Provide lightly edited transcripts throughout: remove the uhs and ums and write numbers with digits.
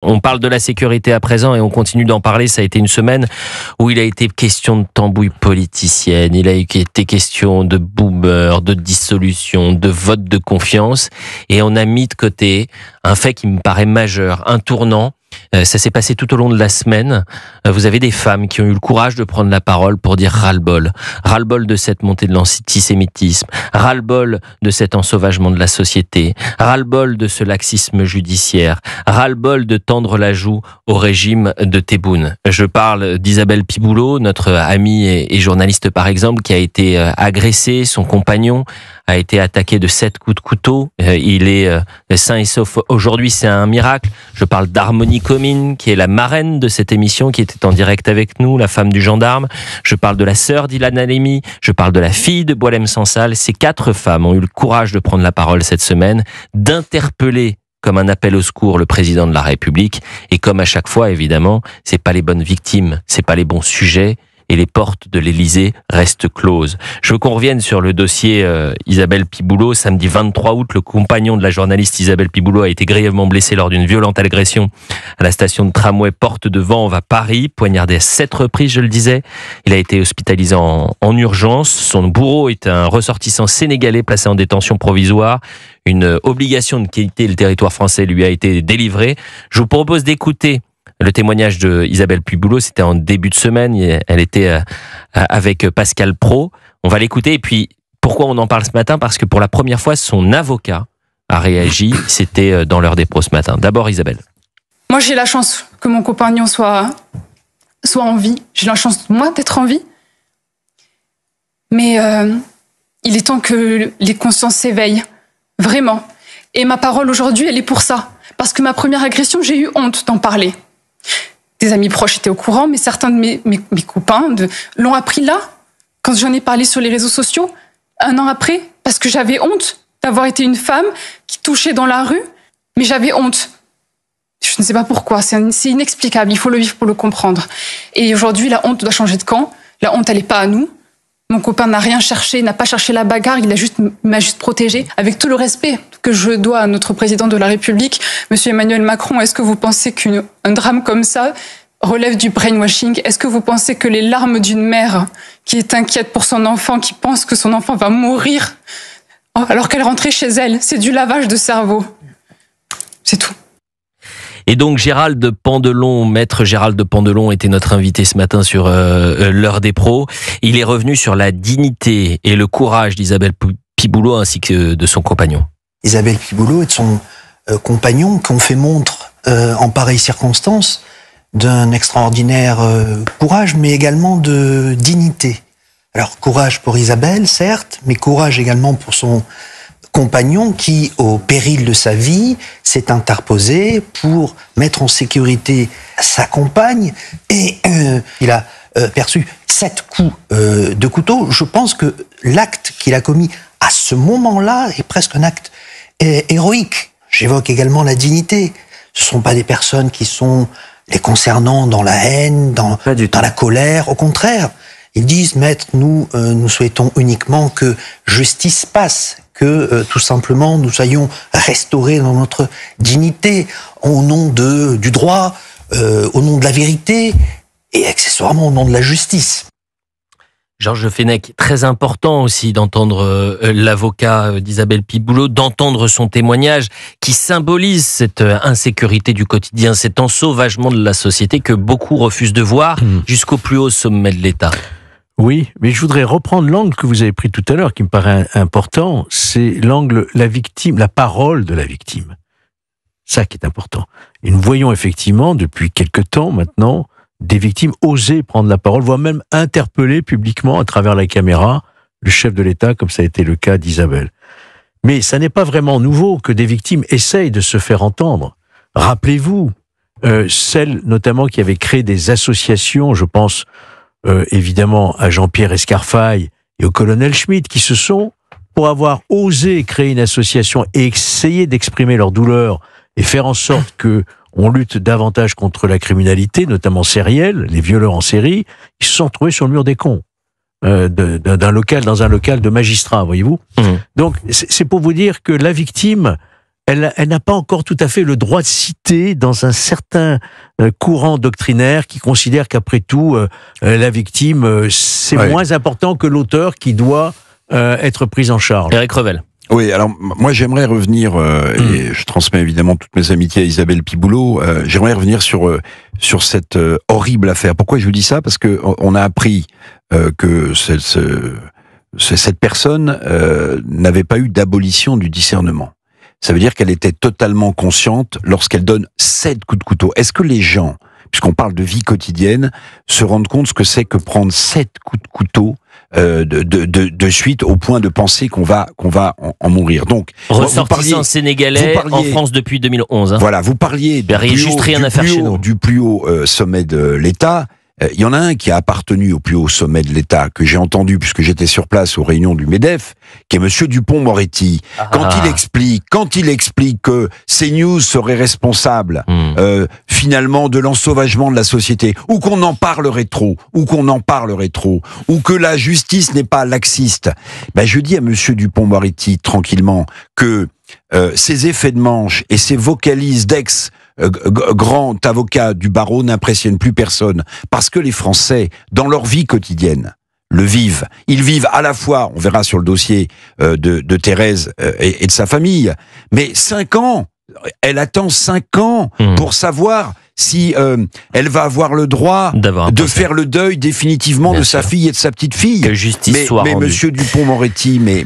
On parle de la sécurité à présent et on continue d'en parler. Ça a été une semaine où il a été question de tambouille politicienne, il a été question de boomers, de dissolution, de vote de confiance. Et on a mis de côté un fait qui me paraît majeur, un tournant. Ça s'est passé tout au long de la semaine. Vous avez des femmes qui ont eu le courage de prendre la parole pour dire ras-le-bol. Ras-le-bol de cette montée de l'antisémitisme. Ras-le-bol de cet ensauvagement de la société. Ras-le-bol de ce laxisme judiciaire. Ras-le-bol de tendre la joue au régime de Tebboune. Je parle d'Isabelle Piboulot, notre amie et journaliste par exemple, qui a été agressée. Son compagnon a été attaqué de 7 coups de couteau. Il est sain et sauf aujourd'hui, c'est un miracle. Je parle d'Harmonie Comine, qui est la marraine de cette émission, qui était en direct avec nous, la femme du gendarme. Je parle de la sœur d'Ilan Halimi. Je parle de la fille de Boualem Sansal. Ces 4 femmes ont eu le courage de prendre la parole cette semaine, d'interpeller comme un appel au secours le président de la République. Et comme à chaque fois, évidemment, c'est pas les bonnes victimes, c'est pas les bons sujets. Et les portes de l'Élysée restent closes. Je veux qu'on revienne sur le dossier Isabelle Piboulot. Samedi 23 août, le compagnon de la journaliste Isabelle Piboulot a été grièvement blessé lors d'une violente agression à la station de tramway Porte de Vanves à Paris, poignardé à 7 reprises, je le disais. Il a été hospitalisé en urgence. Son bourreau est un ressortissant sénégalais placé en détention provisoire. Une obligation de quitter le territoire français lui a été délivrée. Je vous propose d'écouter le témoignage de Isabelle Piboulot. C'était en début de semaine. Elle était avec Pascal Praud. On va l'écouter. Et puis, pourquoi on en parle ce matin? Parce que pour la première fois, son avocat a réagi. C'était dans l'heure des pros ce matin. D'abord, Isabelle. Moi, j'ai la chance que mon compagnon soit en vie. J'ai la chance, moi, d'être en vie. Mais il est temps que les consciences s'éveillent. Vraiment. Et ma parole aujourd'hui, elle est pour ça. Parce que ma première agression, j'ai eu honte d'en parler. Des amis proches étaient au courant, mais certains de mes copains l'ont appris là, quand j'en ai parlé sur les réseaux sociaux, 1 an après, parce que j'avais honte d'avoir été une femme qui touchait dans la rue, mais j'avais honte. Je ne sais pas pourquoi, c'est inexplicable, il faut le vivre pour le comprendre. Et aujourd'hui, la honte doit changer de camp, la honte, elle n'est pas à nous. Mon copain n'a rien cherché, n'a pas cherché la bagarre, il m'a juste protégée. Avec tout le respect que je dois à notre président de la République, Monsieur Emmanuel Macron, est-ce que vous pensez qu'un drame comme ça relève du brainwashing? Est-ce que vous pensez que les larmes d'une mère qui est inquiète pour son enfant, qui pense que son enfant va mourir alors qu'elle rentrait chez elle, c'est du lavage de cerveau? C'est tout. Et donc Gérald Pandelon, maître Gérald Pandelon était notre invité ce matin sur l'heure des pros. Il est revenu sur la dignité et le courage d'Isabelle Piboulot ainsi que de son compagnon. Isabelle Piboulot et de son compagnon qui ont fait montre en pareille circonstance d'un extraordinaire courage, mais également de dignité. Alors courage pour Isabelle, certes, mais courage également pour son compagnon qui, au péril de sa vie, s'est interposé pour mettre en sécurité sa compagne et il a perçu 7 coups de couteau. Je pense que l'acte qu'il a commis à ce moment-là est presque un acte héroïque. J'évoque également la dignité. Ce ne sont pas des personnes qui sont les concernant dans la haine, dans la colère. Au contraire, ils disent, maître, nous souhaitons uniquement que justice passe, que tout simplement nous soyons restaurés dans notre dignité, au nom du droit, au nom de la vérité et accessoirement au nom de la justice. Georges Fenech, très important aussi d'entendre l'avocat d'Isabelle Piboulot, d'entendre son témoignage qui symbolise cette insécurité du quotidien, cet ensauvagement de la société que beaucoup refusent de voir jusqu'au plus haut sommet de l'État. Oui, mais je voudrais reprendre l'angle que vous avez pris tout à l'heure, qui me paraît important, c'est l'angle, la victime, la parole de la victime. Ça qui est important. Et nous voyons effectivement, depuis quelque temps maintenant, des victimes oser prendre la parole, voire même interpeller publiquement à travers la caméra le chef de l'État, comme ça a été le cas d'Isabelle. Mais ça n'est pas vraiment nouveau que des victimes essayent de se faire entendre. Rappelez-vous, celles notamment qui avaient créé des associations, je pense évidemment à Jean-Pierre Escarfaille et au colonel Schmitt, qui se sont, pour avoir osé créer une association et essayer d'exprimer leur douleur et faire en sorte que on lutte davantage contre la criminalité, notamment sérielle, les violeurs en série, ils se sont retrouvés sur le mur des cons, dans un local de magistrats, voyez-vous. Donc, c'est pour vous dire que la victime, elle n'a pas encore tout à fait le droit de citer dans un certain courant doctrinaire qui considère qu'après tout, la victime, c'est moins important que l'auteur qui doit être pris en charge. Éric Revel. Oui, alors moi j'aimerais revenir, et je transmets évidemment toutes mes amitiés à Isabelle Piboulot, j'aimerais revenir sur cette horrible affaire. Pourquoi je vous dis ça? Parce que on a appris que cette personne n'avait pas eu d'abolition du discernement. Ça veut dire qu'elle était totalement consciente lorsqu'elle donne 7 coups de couteau. Est-ce que les gens, puisqu'on parle de vie quotidienne, se rendent compte ce que c'est que prendre 7 coups de couteau de suite au point de penser qu'on va en mourir. Donc, ressortissant sénégalais en France depuis 2011. Hein. Voilà, vous parliez du plus haut sommet de l'État. Il y en a un qui a appartenu au plus haut sommet de l'État, que j'ai entendu puisque j'étais sur place aux réunions du MEDEF, qui est monsieur Dupond-Moretti. Quand il explique que CNews serait responsable finalement de l'ensauvagement de la société, ou qu'on en parlerait trop, ou que la justice n'est pas laxiste, ben je dis à monsieur Dupond-Moretti tranquillement que ces effets de manche et ces vocalises grand avocat du barreau n'impressionne plus personne, parce que les Français, dans leur vie quotidienne, le vivent. Ils vivent à la fois, on verra sur le dossier de Thérèse et de sa famille, mais 5 ans, elle attend 5 ans pour savoir si elle va avoir le droit de faire le deuil définitivement de sa fille et de sa petite fille. Que justice soit rendue. Mais monsieur Dupond-Moretti, mais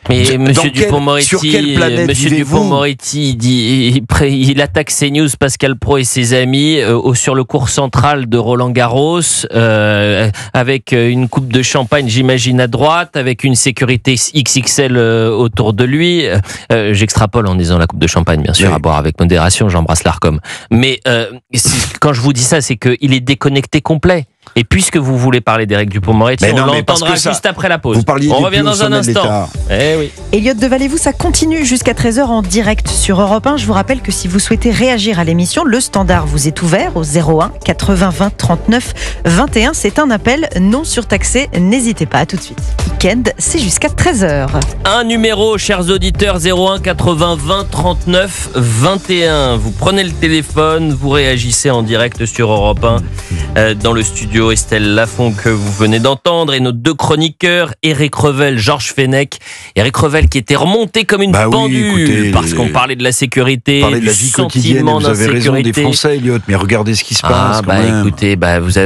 Monsieur Dupond-Moretti, sur quelle planète Monsieur Dupond-Moretti, il attaque CNews, Pascal Praud et ses amis sur le cours central de Roland-Garros, avec une coupe de champagne, j'imagine, à droite, avec une sécurité XXL autour de lui. J'extrapole en disant la coupe de champagne, bien sûr, à boire avec modération, j'embrasse l'Arcom. Mais quand je vous dis ça, c'est qu'il est déconnecté complet. Et puisque vous voulez parler d'Éric Dupond-Moretti, on l'entendra juste après la pause. On revient dans un instant. Oui. Elliot Devalez-vous, ça continue jusqu'à 13h en direct sur Europe 1. Je vous rappelle que si vous souhaitez réagir à l'émission, le standard vous est ouvert au 01 80 20 39 21. C'est un appel non surtaxé. N'hésitez pas, à tout de suite. Week-end, c'est jusqu'à 13h. Un numéro, chers auditeurs, 01 80 20 39 21. Vous prenez le téléphone, vous réagissez en direct sur Europe 1 dans le studio. Estelle Lafont que vous venez d'entendre et nos 2 chroniqueurs, Éric Revel, Georges Fenech. Éric Revel qui était remonté comme une pendule parce qu'on parlait de la sécurité, de la vie quotidienne. Vous avez raison des Français, Elliot, mais regardez ce qui se passe. Écoutez, vous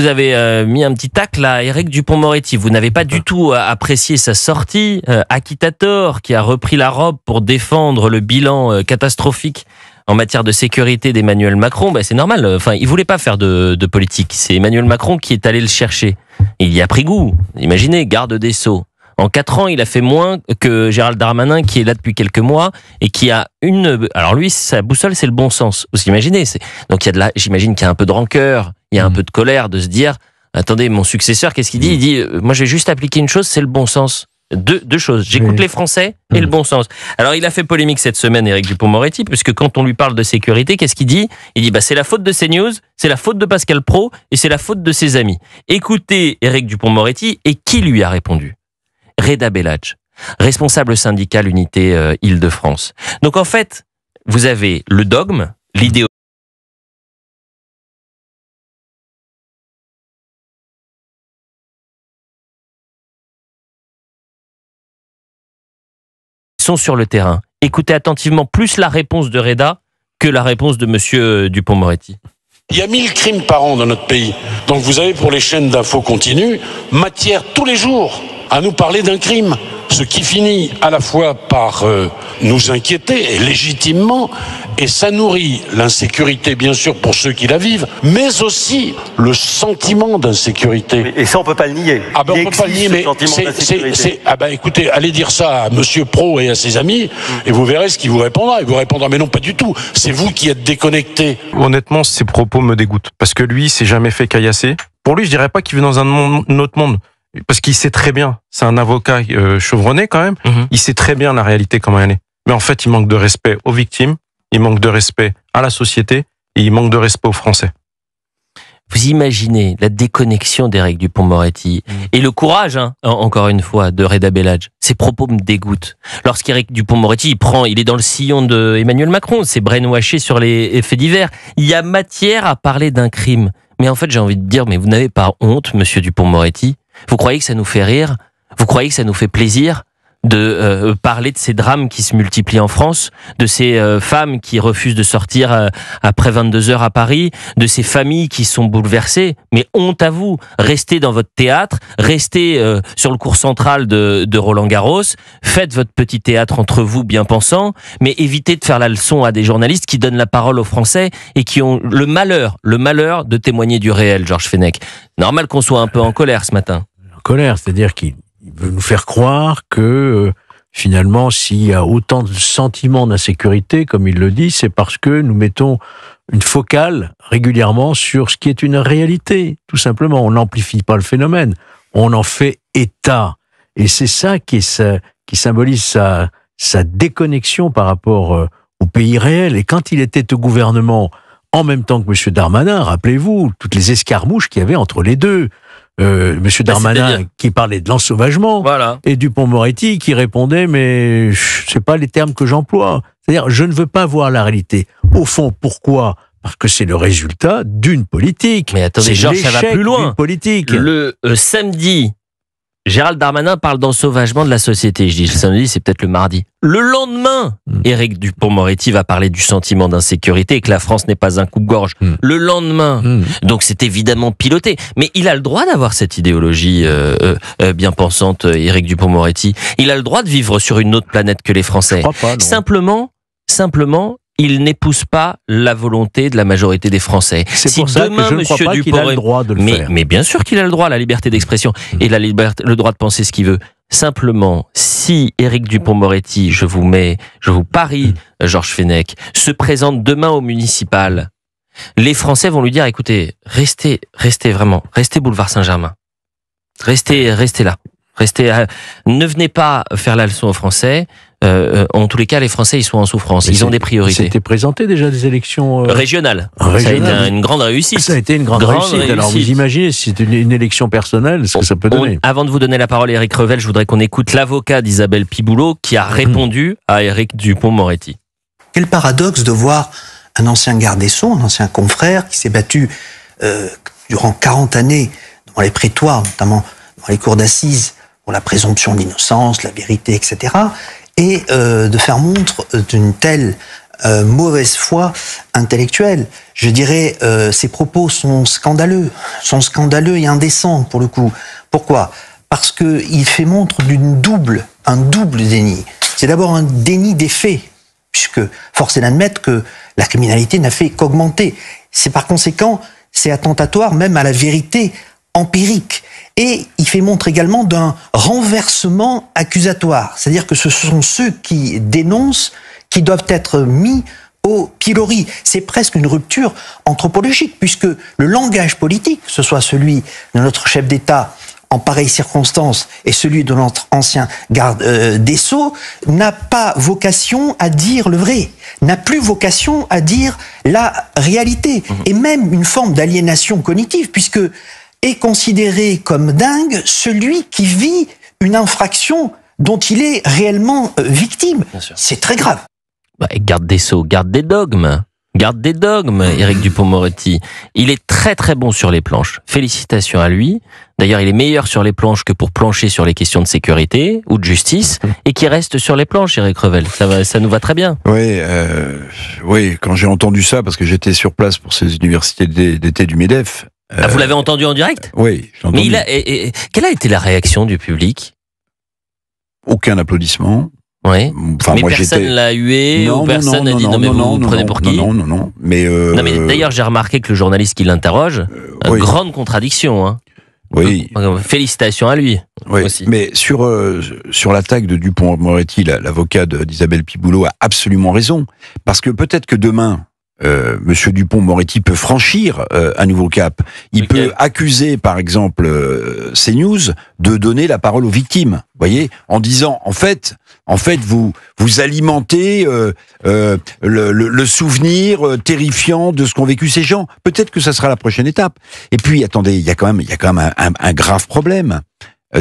avez mis un petit tacle à Éric Dupond-Moretti. Vous n'avez pas du tout apprécié sa sortie. Agitator qui a repris la robe pour défendre le bilan catastrophique en matière de sécurité d'Emmanuel Macron, c'est normal. Enfin, il voulait pas faire de politique. C'est Emmanuel Macron qui est allé le chercher. Il y a pris goût. Imaginez, garde des Sceaux. En 4 ans, il a fait moins que Gérald Darmanin, qui est là depuis quelques mois et qui a alors lui, sa boussole, c'est le bon sens. Vous imaginez. Donc j'imagine qu'il y a un peu de rancœur, il y a un peu de colère de se dire, attendez, mon successeur, qu'est-ce qu'il dit? Il dit, moi, j'ai juste appliqué une chose, c'est le bon sens. Deux choses. J'écoute les Français et le bon sens. Alors, il a fait polémique cette semaine, Éric Dupond-Moretti, puisque quand on lui parle de sécurité, qu'est-ce qu'il dit? Il dit, c'est la faute de CNews, c'est la faute de Pascal Praud et c'est la faute de ses amis. Écoutez Éric Dupond-Moretti et qui lui a répondu? Reda Bellach, responsable syndical Unité Île-de-France. Donc, en fait, vous avez le dogme, l'idéologie, sont sur le terrain. Écoutez attentivement plus la réponse de Reda que la réponse de monsieur Dupond-Moretti. Il y a 1000 crimes par an dans notre pays. Donc vous avez pour les chaînes d'infos continues matière tous les jours à nous parler d'un crime. Ce qui finit à la fois par nous inquiéter, et légitimement, et ça nourrit l'insécurité, bien sûr, pour ceux qui la vivent, mais aussi le sentiment d'insécurité. Et ça, on peut pas le nier. On peut pas le nier, mais écoutez, allez dire ça à monsieur Praud et à ses amis, et vous verrez ce qu'il vous répondra. Il vous répondra, mais non, pas du tout. C'est vous qui êtes déconnectés. Honnêtement, ces propos me dégoûtent. Parce que lui, il s'est jamais fait caillasser. Pour lui, je dirais pas qu'il vit dans un autre monde. Parce qu'il sait très bien, c'est un avocat chevronné quand même, il sait très bien la réalité comment elle est. Mais en fait, il manque de respect aux victimes, il manque de respect à la société et il manque de respect aux Français. Vous imaginez la déconnexion d'Éric Dupond-Moretti et le courage, encore une fois, de Reda Bellage. Ces propos me dégoûtent. Lorsqu'Éric Dupond-Moretti, il est dans le sillon de Emmanuel Macron, c'est brainwashé sur les faits divers. Il y a matière à parler d'un crime. Mais en fait, j'ai envie de dire, mais vous n'avez pas honte, monsieur Dupond-Moretti? Vous croyez que ça nous fait rire? Vous croyez que ça nous fait plaisir de parler de ces drames qui se multiplient en France, de ces femmes qui refusent de sortir après 22 heures à Paris, de ces familles qui sont bouleversées? Mais honte à vous, restez dans votre théâtre, restez sur le cours central de Roland-Garros, faites votre petit théâtre entre vous bien pensants, mais évitez de faire la leçon à des journalistes qui donnent la parole aux Français et qui ont le malheur de témoigner du réel, Georges Fenech. Normal qu'on soit un peu en colère ce matin. En colère, c'est-à-dire qu'il veut nous faire croire que finalement, s'il y a autant de sentiments d'insécurité, comme il le dit, c'est parce que nous mettons une focale régulièrement sur ce qui est une réalité. Tout simplement, on n'amplifie pas le phénomène, on en fait état. Et c'est ça qui symbolise sa déconnexion par rapport au pays réel. Et quand il était au gouvernement, en même temps que M. Darmanin, rappelez-vous, toutes les escarmouches qu'il y avait entre les deux. Monsieur Darmanin qui parlait de l'ensauvagement, et Dupond-Moretti qui répondait mais c'est pas les termes que j'emploie. C'est-à-dire je ne veux pas voir la réalité. Au fond, pourquoi? Parce que c'est le résultat d'une politique. Mais attendez, Georges, ça va plus loin. Politique. Le samedi, Gérald Darmanin parle d'ensauvagement de la société. Je dis le samedi, c'est peut-être le mardi. Le lendemain, Éric Dupond-Moretti va parler du sentiment d'insécurité et que la France n'est pas un coupe-gorge. Le lendemain. Donc c'est évidemment piloté. Mais il a le droit d'avoir cette idéologie bien pensante, Éric Dupond-Moretti. Il a le droit de vivre sur une autre planète que les Français. Je crois pas, non. Simplement, il n'épouse pas la volonté de la majorité des Français. C'est pour ça que je ne crois pas qu'il a le droit de le faire. Mais bien sûr qu'il a le droit à la liberté d'expression et le droit de penser ce qu'il veut. Simplement, si Éric Dupond-Moretti, je vous parie, Georges Fenech, se présente demain au municipal, les Français vont lui dire, écoutez, restez boulevard Saint-Germain. Restez là. Ne venez pas faire la leçon aux Français. En tous les cas, les Français, ils sont en souffrance. Ils ont des priorités. C'était présenté déjà des élections régionales. Ça a été une grande réussite. Ça a été une grande réussite. Alors vous imaginez, si c'est une élection personnelle, ce que ça peut donner. Avant de vous donner la parole, Éric Revel, je voudrais qu'on écoute l'avocat d'Isabelle Piboulot qui a répondu à Éric Dupond-Moretti. Quel paradoxe de voir un ancien garde des Sceaux, un ancien confrère qui s'est battu durant 40 années dans les prétoires, notamment dans les cours d'assises, pour la présomption d'innocence, la vérité, etc., et de faire montre d'une telle mauvaise foi intellectuelle. Je dirais, ces propos sont scandaleux et indécents pour le coup. Pourquoi? Parce que il fait montre un double déni. C'est d'abord un déni des faits, puisque force est d'admettre que la criminalité n'a fait qu'augmenter. C'est par conséquent, c'est attentatoire même à la vérité empirique. Et il fait montre également d'un renversement accusatoire. C'est-à-dire que ce sont ceux qui dénoncent qui doivent être mis au pilori. C'est presque une rupture anthropologique, puisque le langage politique, que ce soit celui de notre chef d'État en pareille circonstance et celui de notre ancien garde des Sceaux, n'a pas vocation à dire le vrai, n'a plus vocation à dire la réalité, et même une forme d'aliénation cognitive, puisque est considéré comme dingue celui qui vit une infraction dont il est réellement victime. C'est très grave. Garde des Sceaux, garde des dogmes, Éric Dupond-Moretti. Il est très très bon sur les planches. Félicitations à lui. D'ailleurs, il est meilleur sur les planches que pour plancher sur les questions de sécurité ou de justice, et qui reste sur les planches, Éric Revel. Ça nous va très bien. Oui, quand j'ai entendu ça, parce que j'étais sur place pour ces universités d'été du MEDEF. Vous l'avez entendu en direct? Oui, je l'ai entendu. Mais quelle a été la réaction du public? Aucun applaudissement. Oui. Enfin, mais moi, personne l'a hué, ou personne n'a dit non mais vous prenez pour qui? Non. Mais d'ailleurs, j'ai remarqué que le journaliste qui l'interroge, grande contradiction. Hein. Oui. Félicitations à lui. Oui. Aussi. Mais sur l'attaque de Dupond-Moretti, l'avocat d'Isabelle Piboulot a absolument raison, parce que peut-être que demain, Monsieur Dupond-Moretti peut franchir un nouveau cap. Il peut accuser, par exemple, CNews de donner la parole aux victimes. Voyez, en disant, en fait, vous alimentez le souvenir terrifiant de ce qu'ont vécu ces gens. Peut-être que ça sera la prochaine étape. Et puis, attendez, il y a quand même un grave problème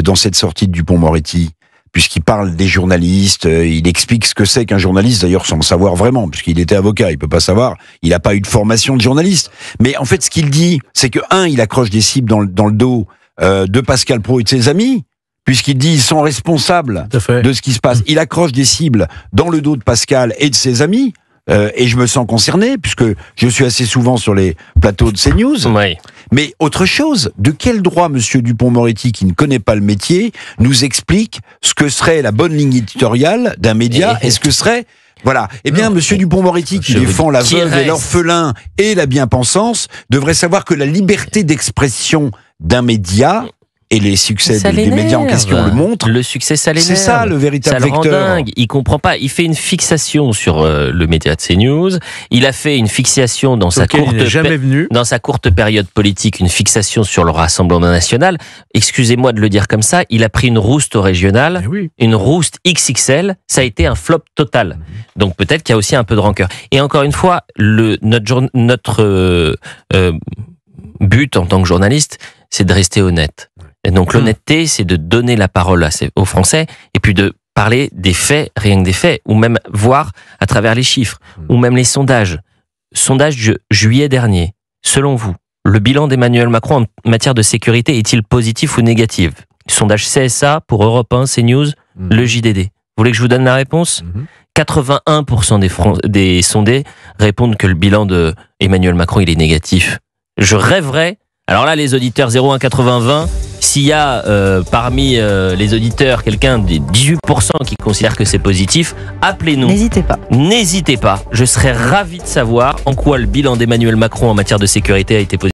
dans cette sortie de Dupond-Moretti. Puisqu'il parle des journalistes, il explique ce que c'est qu'un journaliste, d'ailleurs sans le savoir vraiment, puisqu'il était avocat, il peut pas savoir, il n'a pas eu de formation de journaliste. Mais en fait, ce qu'il dit, c'est que, il accroche des cibles dans le dos de Pascal Praud et de ses amis, puisqu'il dit ils sont responsables de ce qui se passe. Il accroche des cibles dans le dos de Pascal et de ses amis, et je me sens concerné, puisque je suis assez souvent sur les plateaux de CNews. Oui. Mais autre chose, de quel droit Monsieur Dupond-Moretti, qui ne connaît pas le métier, nous explique ce que serait la bonne ligne éditoriale d'un média et ce que serait... Voilà. Eh bien, Monsieur Dupond-Moretti, qui défend la veuve et l'orphelin et la bien-pensance, devrait savoir que la liberté d'expression d'un média... Et les succès des médias en question le montrent. Le succès, ça l'énerve. C'est ça le véritable vecteur. Ça le rend dingue. Il comprend pas. Il fait une fixation sur le média de CNews. Il a fait une fixation dans sa courte période politique, une fixation sur le Rassemblement national. Excusez-moi de le dire comme ça. Il a pris une rouste au régional, une rouste XXL. Ça a été un flop total. Donc peut-être qu'il y a aussi un peu de rancœur. Et encore une fois, notre but en tant que journaliste, c'est de rester honnête. Et donc l'honnêteté, c'est de donner la parole aux Français et puis de parler des faits, rien que des faits, ou même voir à travers les chiffres, ou même les sondages. Sondage de juillet dernier. Selon vous, le bilan d'Emmanuel Macron en matière de sécurité est-il positif ou négatif? Sondage CSA pour Europe 1, CNews, le JDD. Vous voulez que je vous donne la réponse? 81% des sondés répondent que le bilan de Emmanuel Macron il est négatif. Je rêverais. Alors là, les auditeurs 01 80 20, s'il y a parmi les auditeurs quelqu'un des 18% qui considère que c'est positif, appelez-nous. N'hésitez pas. N'hésitez pas. Je serais ravi de savoir en quoi le bilan d'Emmanuel Macron en matière de sécurité a été positif.